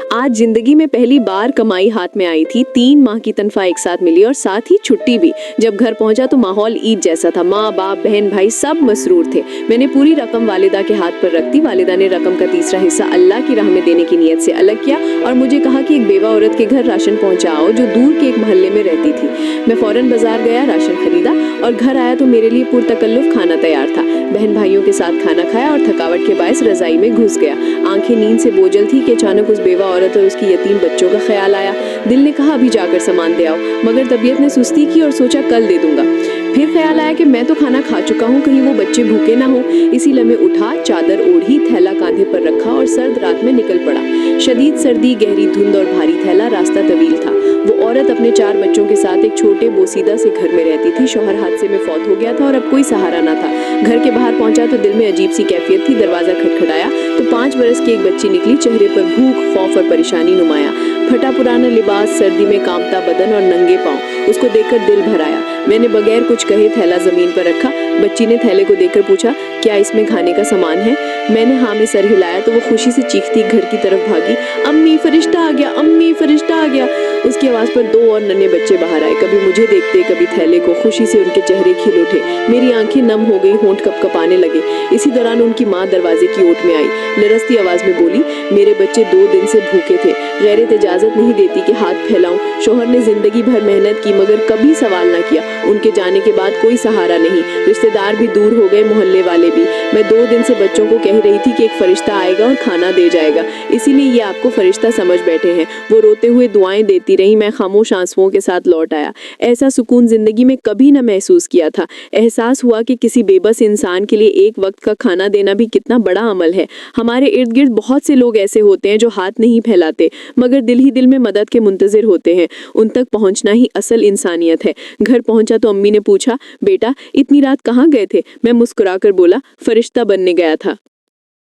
आज जिंदगी में पहली बार कमाई हाथ में आई थी। 3 माह की तनख्वाह एक साथ मिली और साथ ही छुट्टी भी। जब घर पहुंचा तो माहौल ईद जैसा था। माँ बाप बहन भाई सब मसरूर थे। मैंने पूरी रकम वालिदा के हाथ पर रख दी। वालिदा ने रकम का तीसरा हिस्सा अल्लाह की राह में देने की नीयत से अलग किया और मुझे कहा कि एक बेवा औरत के घर राशन पहुंचाओ जो दूर के एक मोहल्ले में रहती थी। मैं फौरन बाजार गया, राशन खरीदा और घर आया तो मेरे लिए पुरतकल्लुफ खाना तैयार था। बहन भाइयों के साथ खाना खाया और थकावट के बायस रजाई में घुस गया। आंखें नींद से बोझल थी कि अचानक उस बेवा औरत और उसकी यतीम बच्चों का ख्याल आया। दिल ने कहा अभी जाकर सामान दे आओ, मगर तबीयत ने सुस्ती की और सोचा कल दे दूंगा। फिर ख्याल आया कि मैं तो खाना खा चुका हूँ, कहीं वो बच्चे भूखे ना हो। इसी लम्हे उठा, चादर ओढ़ी, थैला कांधे पर रखा और सर्द रात में निकल पड़ा। शदीद सर्दी, गहरी धुंध और भारी थैला, रास्ता तवील था। वो औरत अपने 4 बच्चों के साथ एक छोटे बोसीदा से घर में रहती थी। शौहर हादसे में फौत हो गया था और अब कोई सहारा ना था। घर के बाहर पहुंचा तो दिल में अजीब सी कैफियत थी। दरवाजा खटखटाया तो 5 बरस की एक बच्ची निकली। चेहरे पर भूख, खौफ और परेशानी नुमाया। फटा पुराना लिबास, सर्दी में कांपता बदन और नंगे पांव। उसको देखकर दिल भर आया। मैंने बगैर कुछ कहे थैला जमीन पर रखा। बच्ची ने थैले को देखकर पूछा, क्या इसमें खाने का सामान है? मैंने हाँ में सर हिलाया तो वो खुशी से चीखती घर की तरफ भागी। अम्मी फरिश्ता आ गया, अम्मी फरिश्ता आ गया। उसकी आवाज पर 2 और नन्हे बच्चे बाहर आए। कभी मुझे देखते, कभी थैले को। खुशी से उनके चेहरे खिल उठे। मेरी आंखें नम हो गई, होंठ कपकपाने लगे। इसी दौरान उनकी माँ दरवाजे की ओट में आई। लरसती आवाज में बोली, मेरे बच्चे 2 दिन से भूखे थे। गैरत इजाजत नहीं देती कि हाथ फैलाऊं। शोहर ने जिंदगी भर मेहनत की मगर कभी सवाल ना किया। उनके जाने के बाद कोई सहारा नहीं। रिश्तेदार भी दूर हो गए, मोहल्ले वाले भी। मैं 2 दिन से बच्चों को कह रही थी कि एक फरिश्ता आएगा और खाना दे जाएगा, इसीलिए ये आपको फरिश्ता समझ बैठे हैं। वो रोते हुए दुआएं देती रही। मैं खामोश आंसुओं के साथ लौट आया। ऐसा सुकून जिंदगी में कभी न महसूस किया था। एहसास हुआ कि किसी बेबस इंसान के लिए एक वक्त का खाना देना भी कितना बड़ा अमल है। हमारे इर्द गिर्द बहुत से लोग ऐसे होते हैं जो हाथ नहीं फैलाते मगर दिल ही दिल में मदद के मुंतजिर होते हैं। उन तक पहुंचना ही असल इंसानियत है। घर पहुंचा तो अम्मी ने पूछा, बेटा इतनी रात कहाँ गए थे? मैं मुस्कुराकर बोला, फरिश्ता बनने गया था।